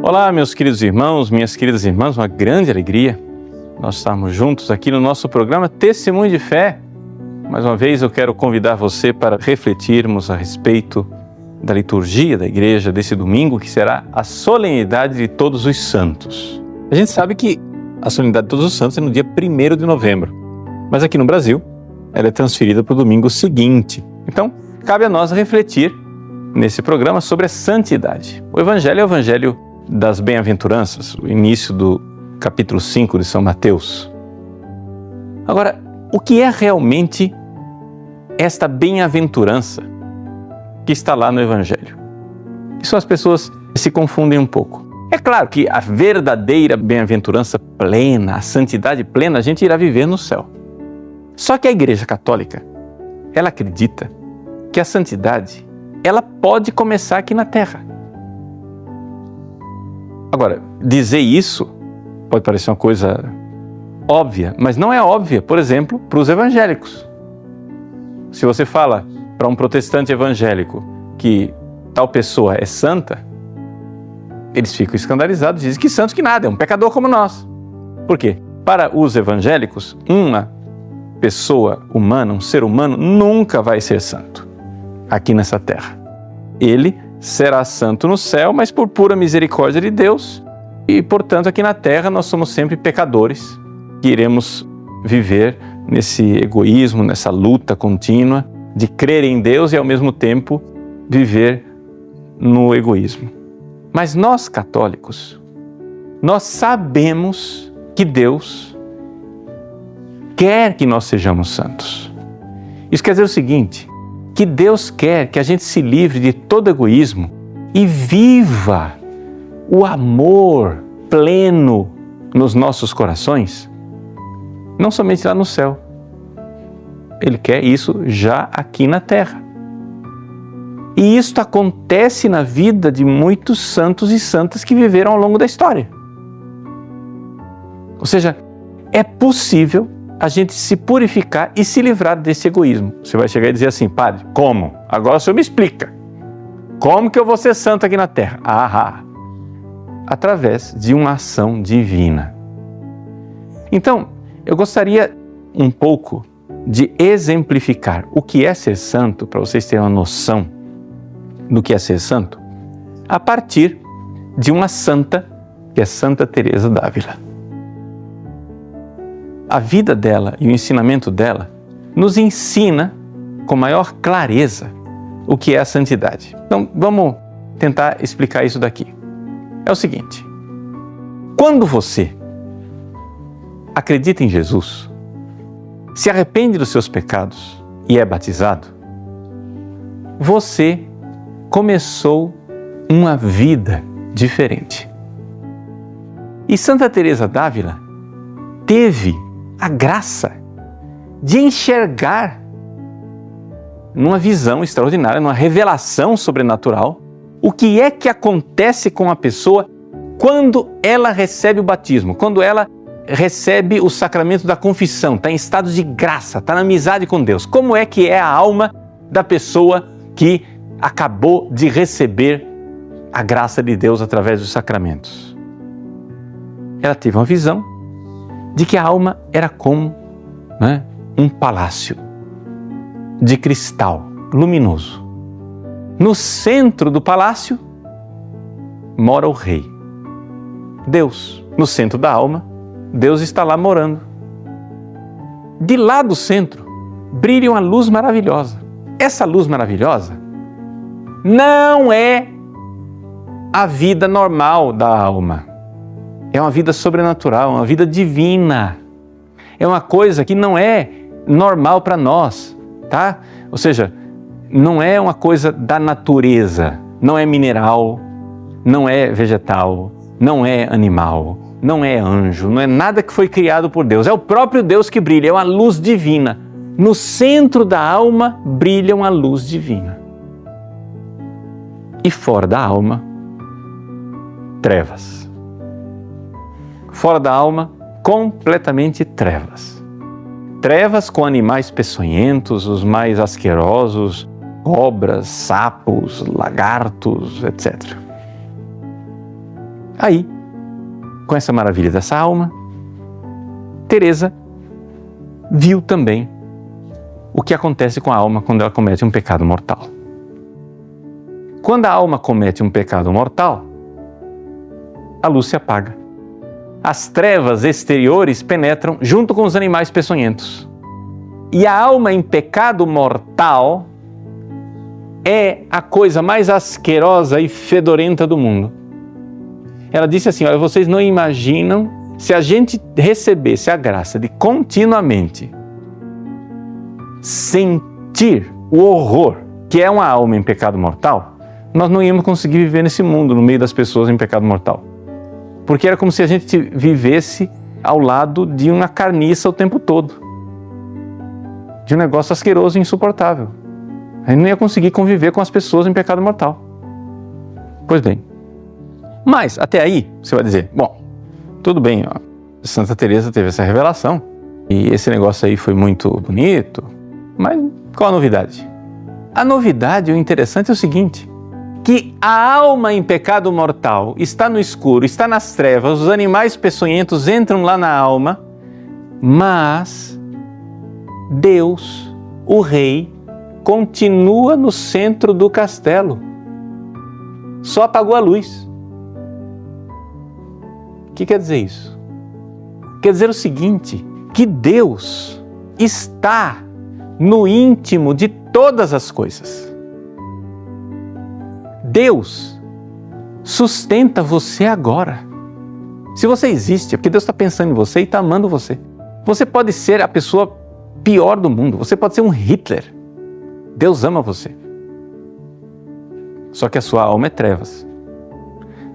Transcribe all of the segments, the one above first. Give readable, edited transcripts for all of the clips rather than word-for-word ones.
Olá, meus queridos irmãos, minhas queridas irmãs, uma grande alegria nós estarmos juntos aqui no nosso programa Testemunho de Fé. Mais uma vez eu quero convidar você para refletirmos a respeito da liturgia da igreja desse domingo, que será a solenidade de Todos os Santos. A gente sabe que a solenidade de Todos os Santos é no dia 1º de novembro, mas aqui no Brasil ela é transferida para o domingo seguinte. Então, cabe a nós refletir nesse programa sobre a santidade. O Evangelho é o Evangelho das Bem-aventuranças, o início do capítulo 5 de São Mateus. Agora, o que é realmente esta bem-aventurança que está lá no Evangelho? Isso as pessoas se confundem um pouco. É claro que a verdadeira bem-aventurança plena, a santidade plena, a gente irá viver no céu. Só que a Igreja Católica, ela acredita que a santidade, ela pode começar aqui na Terra. Agora, dizer isso pode parecer uma coisa óbvia, mas não é óbvia, por exemplo, para os evangélicos. Se você fala para um protestante evangélico que tal pessoa é santa, eles ficam escandalizados, dizem que santo que nada, é um pecador como nós. Por quê? Para os evangélicos, uma pessoa humana, um ser humano, nunca vai ser santo aqui nessa terra. Ele será santo no céu, mas por pura misericórdia de Deus, e portanto aqui na terra nós somos sempre pecadores, que iremos viver nesse egoísmo, nessa luta contínua de crer em Deus e ao mesmo tempo viver no egoísmo. Mas nós católicos, nós sabemos que Deus quer que nós sejamos santos. Isso quer dizer o seguinte, que Deus quer que a gente se livre de todo egoísmo e viva o amor pleno nos nossos corações, não somente lá no céu. Ele quer isso já aqui na terra. E isso acontece na vida de muitos santos e santas que viveram ao longo da história. Ou seja, é possível a gente se purificar e se livrar desse egoísmo. Você vai chegar e dizer assim, padre, como? Agora o senhor me explica. Como que eu vou ser santo aqui na terra? Através de uma ação divina. Então, eu gostaria um pouco de exemplificar o que é ser santo, para vocês terem uma noção do que é ser santo, a partir de uma santa, que é Santa Teresa d'Ávila. A vida dela e o ensinamento dela nos ensina com maior clareza o que é a santidade. Então, vamos tentar explicar isso daqui. É o seguinte, quando você acredita em Jesus, se arrepende dos seus pecados e é batizado, você começou uma vida diferente. E Santa Teresa d'Ávila teve a graça de enxergar numa visão extraordinária, numa revelação sobrenatural, o que é que acontece com a pessoa quando ela recebe o batismo, quando ela recebe o sacramento da confissão, está em estado de graça, está na amizade com Deus. Como é que é a alma da pessoa que acabou de receber a graça de Deus através dos sacramentos? Ela teve uma visão de que a alma era como um palácio de cristal luminoso. No centro do palácio mora o rei, Deus. No centro da alma, Deus está lá morando. De lá do centro brilha uma luz maravilhosa. Essa luz maravilhosa não é a vida normal da alma. É uma vida sobrenatural, uma vida divina. É uma coisa que não é normal para nós, tá? Ou seja, não é uma coisa da natureza, não é mineral, não é vegetal, não é animal, não é anjo, não é nada que foi criado por Deus. É o próprio Deus que brilha, é uma luz divina. No centro da alma brilha uma luz divina. E fora da alma, trevas. Fora da alma, completamente trevas. Trevas com animais peçonhentos, os mais asquerosos, cobras, sapos, lagartos, etc. Aí, com essa maravilha dessa alma, Teresa viu também o que acontece com a alma quando ela comete um pecado mortal. Quando a alma comete um pecado mortal, a luz se apaga. As trevas exteriores penetram junto com os animais peçonhentos. E a alma em pecado mortal é a coisa mais asquerosa e fedorenta do mundo. Ela disse assim, olha, vocês não imaginam, se a gente recebesse a graça de continuamente sentir o horror que é uma alma em pecado mortal, nós não íamos conseguir viver nesse mundo, no meio das pessoas em pecado mortal. Porque era como se a gente vivesse ao lado de uma carniça o tempo todo. De um negócio asqueroso e insuportável. A gente não ia conseguir conviver com as pessoas em pecado mortal. Pois bem. Mas, até aí, você vai dizer, bom, tudo bem, ó, Santa Teresa teve essa revelação e esse negócio aí foi muito bonito, mas qual a novidade? A novidade, o interessante é o seguinte, que a alma em pecado mortal está no escuro, está nas trevas, os animais peçonhentos entram lá na alma, mas Deus, o Rei, continua no centro do castelo. Só apagou a luz. O que quer dizer isso? Quer dizer o seguinte, que Deus está no íntimo de todas as coisas. Deus sustenta você agora. Se você existe, é porque Deus está pensando em você e está amando você. Você pode ser a pessoa pior do mundo, você pode ser um Hitler. Deus ama você. Só que a sua alma é trevas.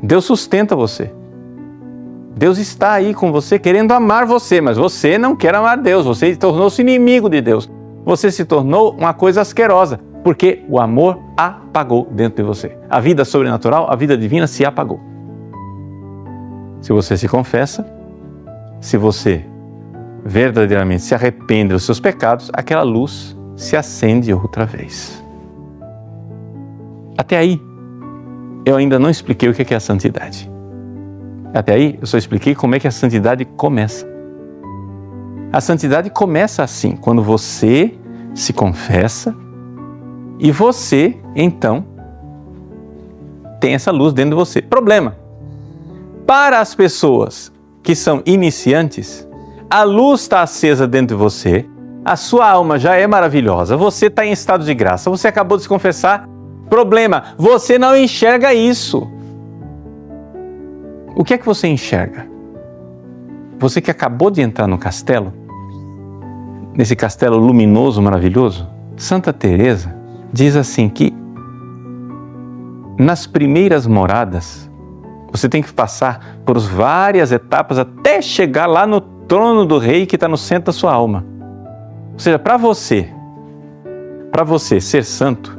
Deus sustenta você. Deus está aí com você, querendo amar você, mas você não quer amar Deus, você tornou-se inimigo de Deus. Você se tornou uma coisa asquerosa, porque o amor apagou dentro de você. A vida sobrenatural, a vida divina se apagou. Se você se confessa, se você verdadeiramente se arrepende dos seus pecados, aquela luz se acende outra vez. Até aí, eu ainda não expliquei o que é a santidade. Até aí, eu só expliquei como é que a santidade começa. A santidade começa assim, quando você se confessa e você, então, tem essa luz dentro de você. Problema. Para as pessoas que são iniciantes, a luz está acesa dentro de você, a sua alma já é maravilhosa, você está em estado de graça, você acabou de se confessar. Problema, você não enxerga isso. O que é que você enxerga? Você que acabou de entrar no castelo, nesse castelo luminoso, maravilhoso, Santa Teresa diz assim que nas primeiras moradas, você tem que passar por várias etapas até chegar lá no trono do rei que está no centro da sua alma. Ou seja, para você ser santo,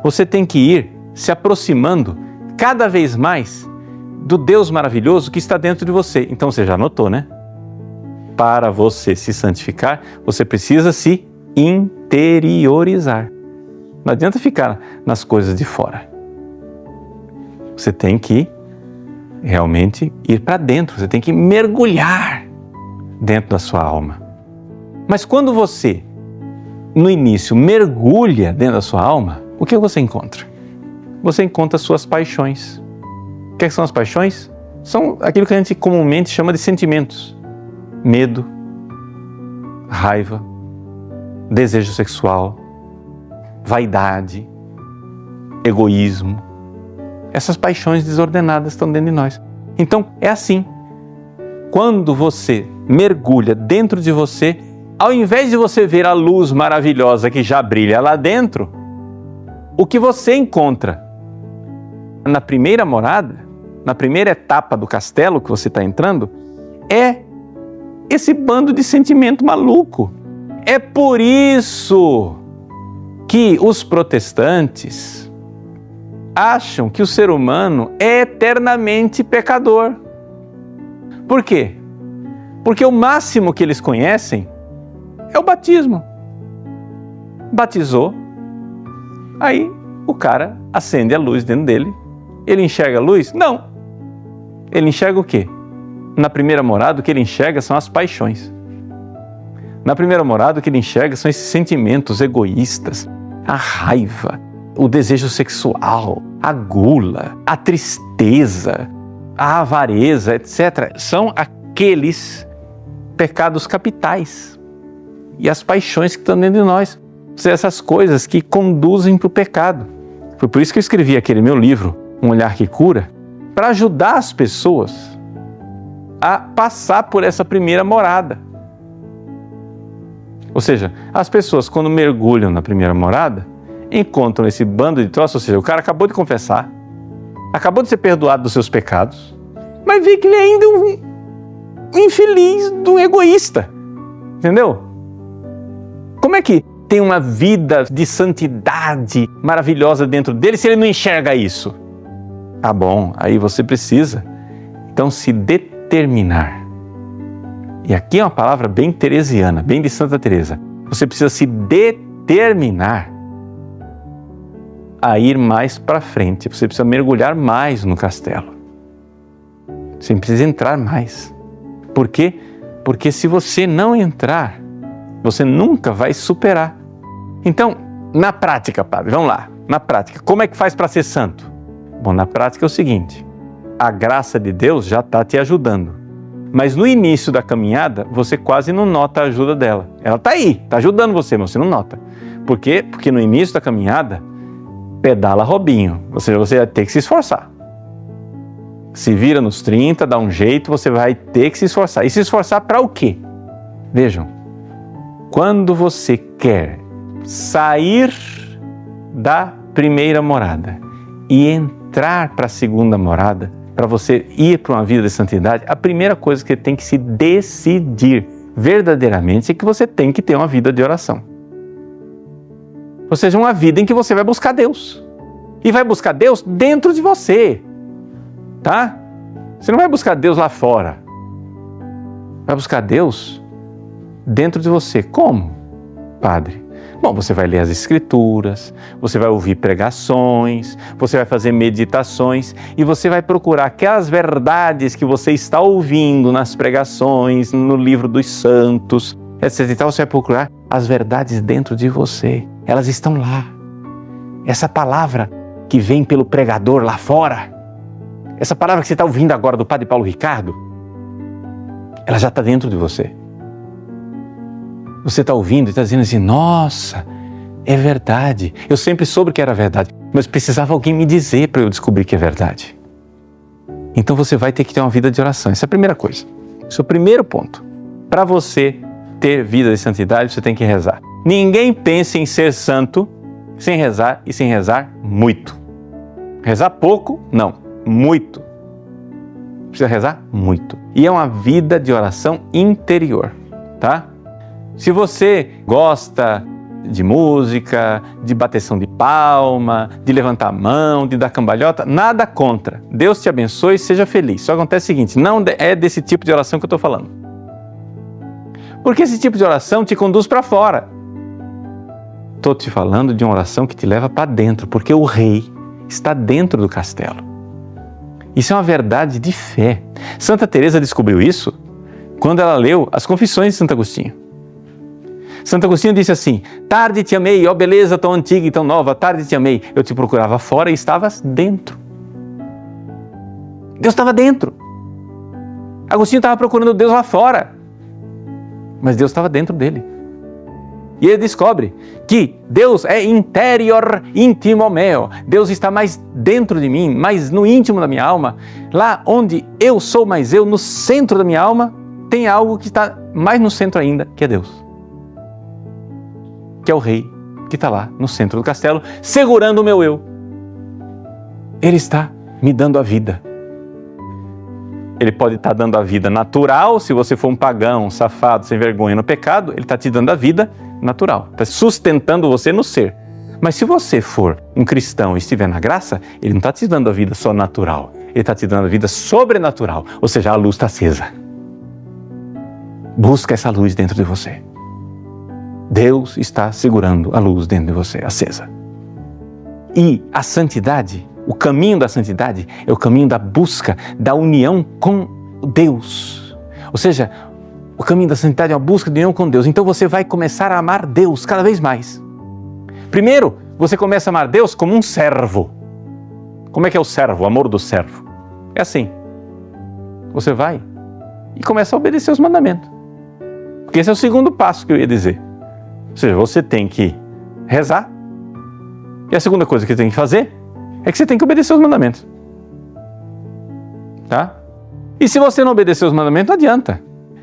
você tem que ir se aproximando cada vez mais do Deus maravilhoso que está dentro de você. Então você já notou, né? Para você se santificar, você precisa se interiorizar. Não adianta ficar nas coisas de fora. Você tem que realmente ir para dentro, você tem que mergulhar dentro da sua alma. Mas quando você, no início, mergulha dentro da sua alma, o que você encontra? Você encontra as suas paixões. O que são as paixões? São aquilo que a gente comumente chama de sentimentos. Medo, raiva, desejo sexual, vaidade, egoísmo. Essas paixões desordenadas estão dentro de nós. Então, é assim. Quando você mergulha dentro de você, ao invés de você ver a luz maravilhosa que já brilha lá dentro, o que você encontra na primeira morada, na primeira etapa do castelo que você está entrando, é esse bando de sentimento maluco. É por isso que os protestantes acham que o ser humano é eternamente pecador. Por quê? Porque o máximo que eles conhecem é o batismo. Batizou, aí o cara acende a luz dentro dele. Ele enxerga a luz? Não. ele enxerga o quê? Na primeira morada, o que ele enxerga são as paixões. Na primeira morada, o que ele enxerga são esses sentimentos egoístas, a raiva, o desejo sexual, a gula, a tristeza, a avareza, etc. São aqueles pecados capitais e as paixões que estão dentro de nós. São essas coisas que conduzem para o pecado. Foi por isso que eu escrevi aquele meu livro, Um Olhar que Cura, para ajudar as pessoas a passar por essa primeira morada. Ou seja, as pessoas quando mergulham na primeira morada, encontram esse bando de troços, ou seja, o cara acabou de confessar, acabou de ser perdoado dos seus pecados, mas vê que ele é ainda um infeliz, um egoísta. Entendeu? Como é que tem uma vida de santidade maravilhosa dentro dele se ele não enxerga isso? Tá bom, aí você precisa, então, se determinar. E aqui é uma palavra bem teresiana, bem de Santa Teresa. Você precisa se determinar a ir mais para frente. Você precisa mergulhar mais no castelo. Você precisa entrar mais. Por quê? Porque se você não entrar, você nunca vai superar. Então, na prática, padre, vamos lá. Na prática, como é que faz para ser santo? Bom, na prática é o seguinte. A graça de Deus já está te ajudando. Mas no início da caminhada, você quase não nota a ajuda dela. Ela está aí, está ajudando você, mas você não nota. Por quê? Porque no início da caminhada, pedala Robinho. Ou seja, você vai ter que se esforçar. Se vira nos 30, dá um jeito, você vai ter que se esforçar. E se esforçar para o quê? Vejam, quando você quer sair da primeira morada e entrar para a segunda morada, para você ir para uma vida de santidade, a primeira coisa que tem que se decidir verdadeiramente é que você tem que ter uma vida de oração. Ou seja, uma vida em que você vai buscar Deus. E vai buscar Deus dentro de você. Tá? Você não vai buscar Deus lá fora. Vai buscar Deus dentro de você. Como, padre? Bom, você vai ler as Escrituras, você vai ouvir pregações, você vai fazer meditações e você vai procurar aquelas verdades que você está ouvindo nas pregações, no livro dos santos, etc. Então você vai procurar as verdades dentro de você. Elas estão lá. Essa palavra que vem pelo pregador lá fora, essa palavra que você está ouvindo agora do Padre Paulo Ricardo, ela já está dentro de você. Você está ouvindo e está dizendo assim, nossa, é verdade. Eu sempre soube que era verdade, mas precisava alguém me dizer para eu descobrir que é verdade. Então você vai ter que ter uma vida de oração. Essa é a primeira coisa. Esse é o primeiro ponto. Para você ter vida de santidade, você tem que rezar. Ninguém pense em ser santo sem rezar e sem rezar muito. Rezar pouco? Não, muito. Precisa rezar muito. E é uma vida de oração interior, tá? Se você gosta de música, de bateção de palma, de levantar a mão, de dar cambalhota, nada contra. Deus te abençoe e seja feliz. Só acontece o seguinte, não é desse tipo de oração que eu estou falando. Porque esse tipo de oração te conduz para fora. Estou te falando de uma oração que te leva para dentro, porque o rei está dentro do castelo. Isso é uma verdade de fé. Santa Teresa descobriu isso quando ela leu as Confissões de Santo Agostinho. Santo Agostinho disse assim, tarde te amei, ó beleza tão antiga e tão nova, tarde te amei. Eu te procurava fora e estavas dentro. Deus estava dentro. Agostinho estava procurando Deus lá fora, mas Deus estava dentro dele. E ele descobre que Deus é interior intimo meu. Deus está mais dentro de mim, mais no íntimo da minha alma. Lá onde eu sou mais eu, no centro da minha alma, tem algo que está mais no centro ainda, que é Deus. Que é o rei que está lá no centro do castelo, segurando o meu eu. Ele está me dando a vida. Ele pode estar dando a vida natural, se você for um pagão, um safado, sem vergonha no pecado, ele está te dando a vida natural, está sustentando você no ser. Mas se você for um cristão e estiver na graça, ele não está te dando a vida só natural, ele está te dando a vida sobrenatural, ou seja, a luz está acesa. Busca essa luz dentro de você. Deus está segurando a luz dentro de você, acesa. E a santidade O caminho da santidade é o caminho da busca, da união com Deus. Ou seja, o caminho da santidade é a busca de união com Deus. Então você vai começar a amar Deus cada vez mais. Primeiro, você começa a amar Deus como um servo. Como é que é o servo, o amor do servo? É assim. Você vai e começa a obedecer os mandamentos. Porque esse é o segundo passo que eu ia dizer. Ou seja, você tem que rezar. E a segunda coisa que você tem que fazer é que você tem que obedecer os mandamentos. Tá? E se você não obedecer os mandamentos, não adianta.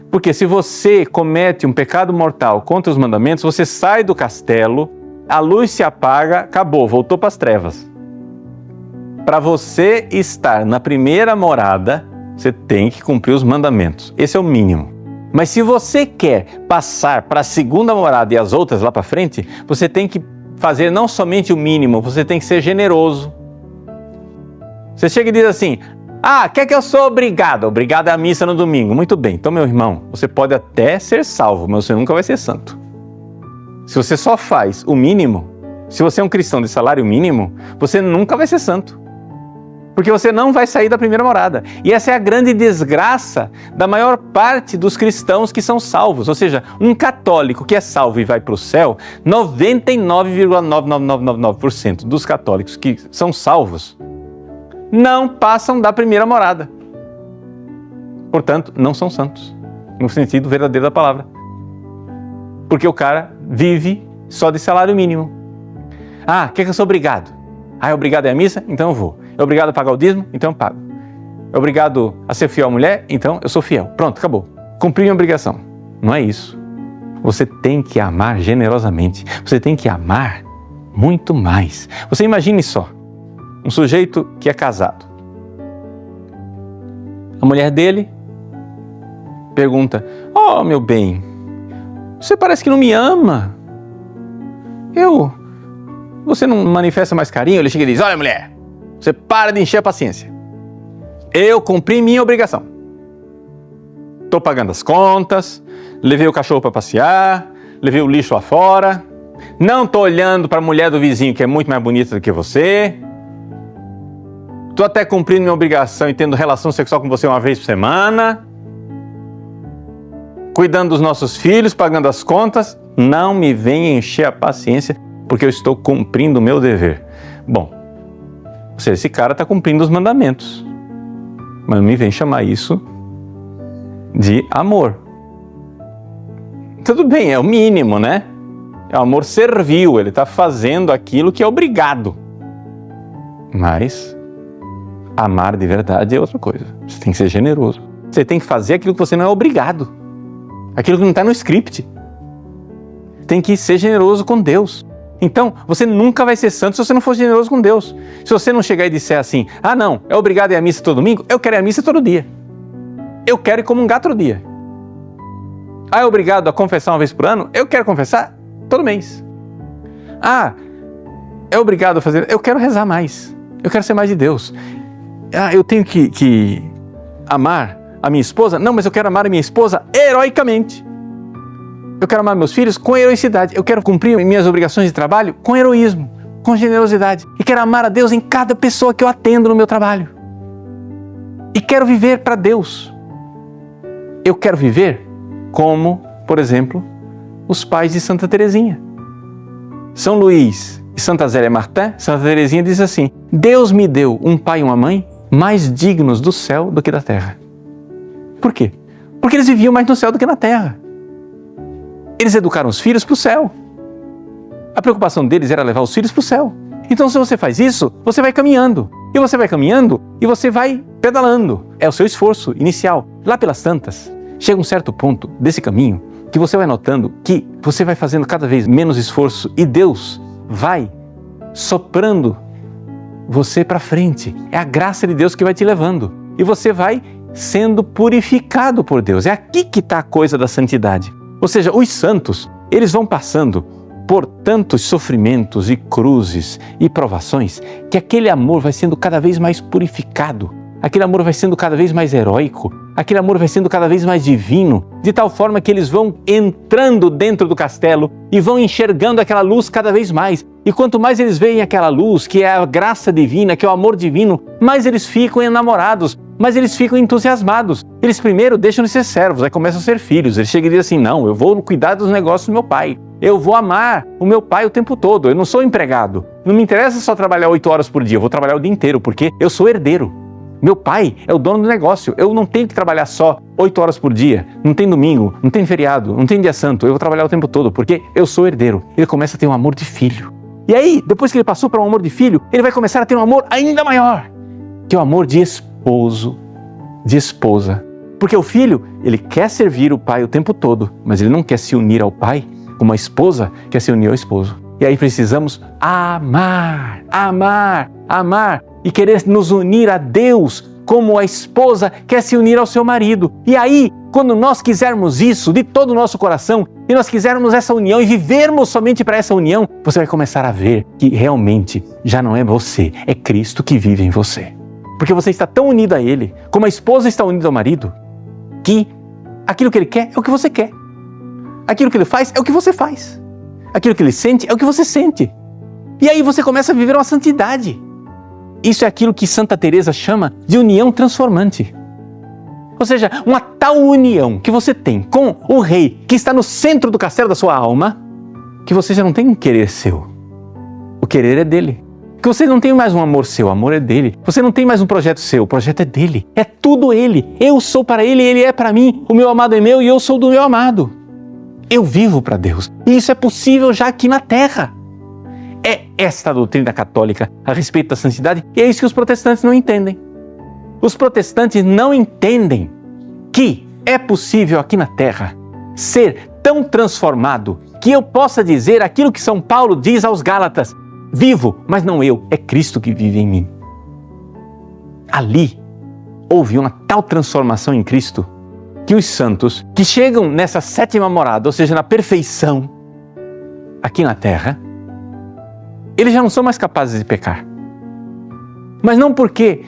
Porque se você comete um pecado mortal contra os mandamentos, você sai do castelo, a luz se apaga, acabou, voltou para as trevas. Para você estar na primeira morada, você tem que cumprir os mandamentos. Esse é o mínimo. Mas se você quer passar para a segunda morada e as outras lá para frente, você tem que fazer não somente o mínimo, você tem que ser generoso. Você chega e diz assim: quer que eu sou obrigado? Obrigado à missa no domingo. Muito bem, então meu irmão, você pode até ser salvo, mas você nunca vai ser santo. Se você só faz o mínimo, se você é um cristão de salário mínimo, você nunca vai ser santo. Porque você não vai sair da primeira morada. E essa é a grande desgraça da maior parte dos cristãos que são salvos. Ou seja, um católico que é salvo e vai para o céu, 99,99999% dos católicos que são salvos não passam da primeira morada. Portanto, não são santos, no sentido verdadeiro da palavra. Porque o cara vive só de salário mínimo. Quer que eu sou obrigado? É obrigado a ir à missa? Então eu vou. É obrigado a pagar o dízimo? Então eu pago. É obrigado a ser fiel à mulher? Então eu sou fiel. Pronto, acabou. Cumpri minha obrigação. Não é isso. Você tem que amar generosamente. Você tem que amar muito mais. Você imagine só, um sujeito que é casado. A mulher dele pergunta: meu bem, você parece que não me ama. Você não manifesta mais carinho? Ele chega e diz: olha, mulher, você para de encher a paciência. Eu cumpri minha obrigação. Estou pagando as contas, levei o cachorro para passear, levei o lixo lá fora, não estou olhando para a mulher do vizinho que é muito mais bonita do que você. Estou até cumprindo minha obrigação e tendo relação sexual com você uma vez por semana, cuidando dos nossos filhos, pagando as contas. Não me venha encher a paciência, porque eu estou cumprindo o meu dever. Bom, ou seja, esse cara está cumprindo os mandamentos, mas não me vem chamar isso de amor. Tudo bem, é o mínimo, né? É o amor servil, ele está fazendo aquilo que é obrigado. Mas amar de verdade é outra coisa. Você tem que ser generoso. Você tem que fazer aquilo que você não é obrigado. Aquilo que não está no script. Tem que ser generoso com Deus. Então, você nunca vai ser santo se você não for generoso com Deus. Se você não chegar e disser assim: não, é obrigado a ir à missa todo domingo, eu quero ir à missa todo dia. Eu quero ir comungar todo dia. É obrigado a confessar uma vez por ano, eu quero confessar todo mês. É obrigado a fazer, eu quero rezar mais. Eu quero ser mais de Deus. Eu tenho que amar a minha esposa? Não, mas eu quero amar a minha esposa heroicamente. Eu quero amar meus filhos com heroicidade. Eu quero cumprir minhas obrigações de trabalho com heroísmo, com generosidade. E quero amar a Deus em cada pessoa que eu atendo no meu trabalho. E quero viver para Deus. Eu quero viver como, por exemplo, os pais de Santa Teresinha. São Luís e Santa Zélia Martin, Santa Teresinha diz assim: Deus me deu um pai e uma mãe mais dignos do céu do que da terra. Por quê? Porque eles viviam mais no céu do que na terra. Eles educaram os filhos para o céu. A preocupação deles era levar os filhos para o céu. Então, se você faz isso, você vai caminhando. E você vai caminhando e você vai pedalando. É o seu esforço inicial. Lá pelas tantas, chega um certo ponto desse caminho que você vai notando que você vai fazendo cada vez menos esforço e Deus vai soprando você para frente. É a graça de Deus que vai te levando. E você vai sendo purificado por Deus. É aqui que está a coisa da santidade. Ou seja, os santos, eles vão passando por tantos sofrimentos e cruzes e provações que aquele amor vai sendo cada vez mais purificado. Aquele amor vai sendo cada vez mais heróico. Aquele amor vai sendo cada vez mais divino, de tal forma que eles vão entrando dentro do castelo e vão enxergando aquela luz cada vez mais. E quanto mais eles veem aquela luz, que é a graça divina, que é o amor divino, mais eles ficam enamorados, mais eles ficam entusiasmados. Eles primeiro deixam de ser servos, aí começam a ser filhos. Eles chegam e dizem assim, não, eu vou cuidar dos negócios do meu pai. Eu vou amar o meu pai o tempo todo. Eu não sou empregado. Não me interessa só trabalhar 8 horas por dia, eu vou trabalhar o dia inteiro, porque eu sou herdeiro. Meu pai é o dono do negócio. Eu não tenho que trabalhar só 8 horas por dia. Não tem domingo, não tem feriado, não tem dia santo. Eu vou trabalhar o tempo todo, porque eu sou herdeiro. Ele começa a ter um amor de filho. E aí, depois que ele passou para um amor de filho, ele vai começar a ter um amor ainda maior, que é o amor de esposo, de esposa. Porque o filho, ele quer servir o pai o tempo todo, mas ele não quer se unir ao pai como a esposa quer se unir ao esposo. E aí precisamos amar, amar, amar e querer nos unir a Deus como a esposa quer se unir ao seu marido. E aí, quando nós quisermos isso de todo o nosso coração, e nós quisermos essa união e vivermos somente para essa união, você vai começar a ver que realmente já não é você, é Cristo que vive em você. Porque você está tão unido a Ele, como a esposa está unida ao marido, que aquilo que Ele quer é o que você quer. Aquilo que Ele faz é o que você faz. Aquilo que Ele sente é o que você sente. E aí você começa a viver uma santidade. Isso é aquilo que Santa Teresa chama de união transformante. Ou seja, uma tal união que você tem com o rei que está no centro do castelo da sua alma, que você já não tem um querer seu. O querer é dele. Que você não tem mais um amor seu, o amor é dele. Você não tem mais um projeto seu, o projeto é dele. É tudo ele. Eu sou para ele, ele é para mim. O meu amado é meu e eu sou do meu amado. Eu vivo para Deus. E isso é possível já aqui na terra. É esta a doutrina católica a respeito da santidade e é isso que os protestantes não entendem. Os protestantes não entendem que é possível aqui na terra ser tão transformado que eu possa dizer aquilo que São Paulo diz aos Gálatas: vivo, mas não eu, é Cristo que vive em mim. Ali houve uma tal transformação em Cristo que os santos que chegam nessa sétima morada, ou seja, na perfeição aqui na terra, eles já não são mais capazes de pecar. Mas não porque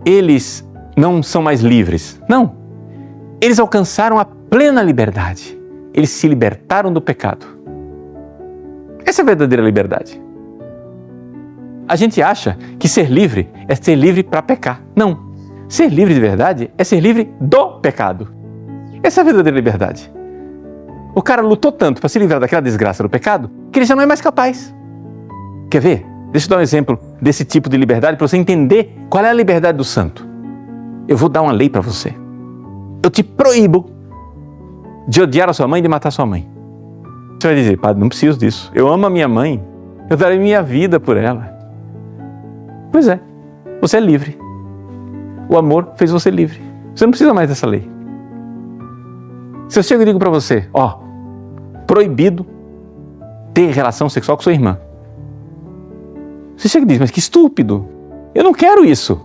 eles não são mais livres. Não. Eles alcançaram a plena liberdade. Eles se libertaram do pecado. Essa é a verdadeira liberdade. A gente acha que ser livre é ser livre para pecar. Não. Ser livre de verdade é ser livre do pecado. Essa é a verdadeira liberdade. O cara lutou tanto para se livrar daquela desgraça do pecado que ele já não é mais capaz. Quer ver? Deixa eu dar um exemplo desse tipo de liberdade para você entender qual é a liberdade do santo. Eu vou dar uma lei para você. Eu te proíbo de odiar a sua mãe e de matar a sua mãe. Você vai dizer, padre, não preciso disso. Eu amo a minha mãe. Eu darei minha vida por ela. Pois é, você é livre. O amor fez você livre. Você não precisa mais dessa lei. Se eu chego e digo para você, ó, proibido ter relação sexual com sua irmã. Você chega e diz, mas que estúpido, eu não quero isso.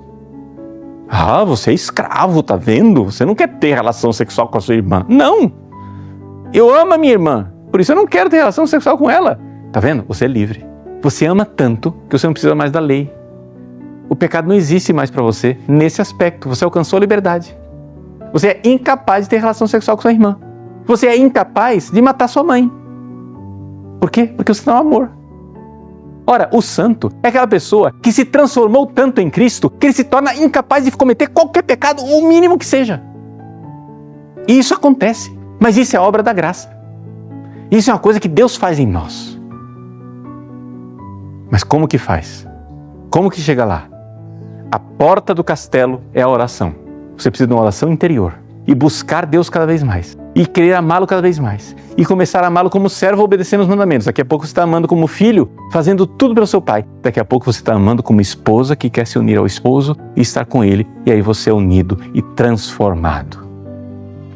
Ah, você é escravo, tá vendo? Você não quer ter relação sexual com a sua irmã. Não, eu amo a minha irmã, por isso eu não quero ter relação sexual com ela. Tá vendo? Você é livre. Você ama tanto que você não precisa mais da lei. O pecado não existe mais para você nesse aspecto. Você alcançou a liberdade. Você é incapaz de ter relação sexual com sua irmã. Você é incapaz de matar sua mãe. Por quê? Porque você não é amor. Ora, o santo é aquela pessoa que se transformou tanto em Cristo que ele se torna incapaz de cometer qualquer pecado, o mínimo que seja. E isso acontece, mas isso é obra da graça. Isso é uma coisa que Deus faz em nós. Mas como que faz? Como que chega lá? A porta do castelo é a oração. Você precisa de uma oração interior e buscar Deus cada vez mais. E querer amá-lo cada vez mais. E começar a amá-lo como servo, obedecendo os mandamentos. Daqui a pouco você está amando como filho, fazendo tudo pelo seu pai. Daqui a pouco você está amando como esposa que quer se unir ao esposo e estar com ele. E aí você é unido e transformado.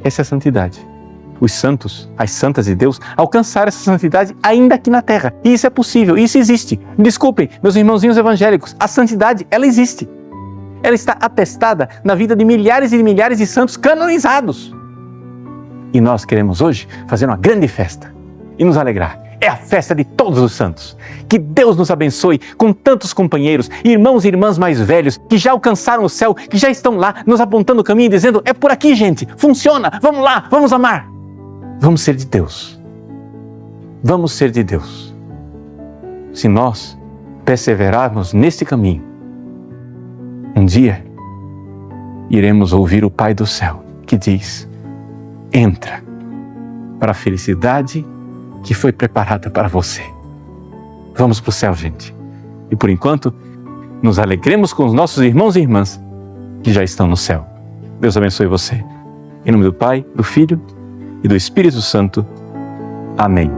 Essa é a santidade. Os santos, as santas de Deus, alcançaram essa santidade ainda aqui na terra. E isso é possível, isso existe. Desculpem, meus irmãozinhos evangélicos, a santidade, ela existe. Ela está atestada na vida de milhares e milhares de santos canonizados. E nós queremos hoje fazer uma grande festa e nos alegrar. É a festa de todos os santos. Que Deus nos abençoe com tantos companheiros, irmãos e irmãs mais velhos, que já alcançaram o céu, que já estão lá, nos apontando o caminho e dizendo, é por aqui, gente, funciona, vamos lá, vamos amar. Vamos ser de Deus. Vamos ser de Deus. se nós perseverarmos neste caminho, um dia iremos ouvir o Pai do céu que diz: entra para a felicidade que foi preparada para você. Vamos para o céu, gente. E por enquanto, nos alegremos com os nossos irmãos e irmãs que já estão no céu. Deus abençoe você. Em nome do Pai, do Filho e do Espírito Santo. Amém.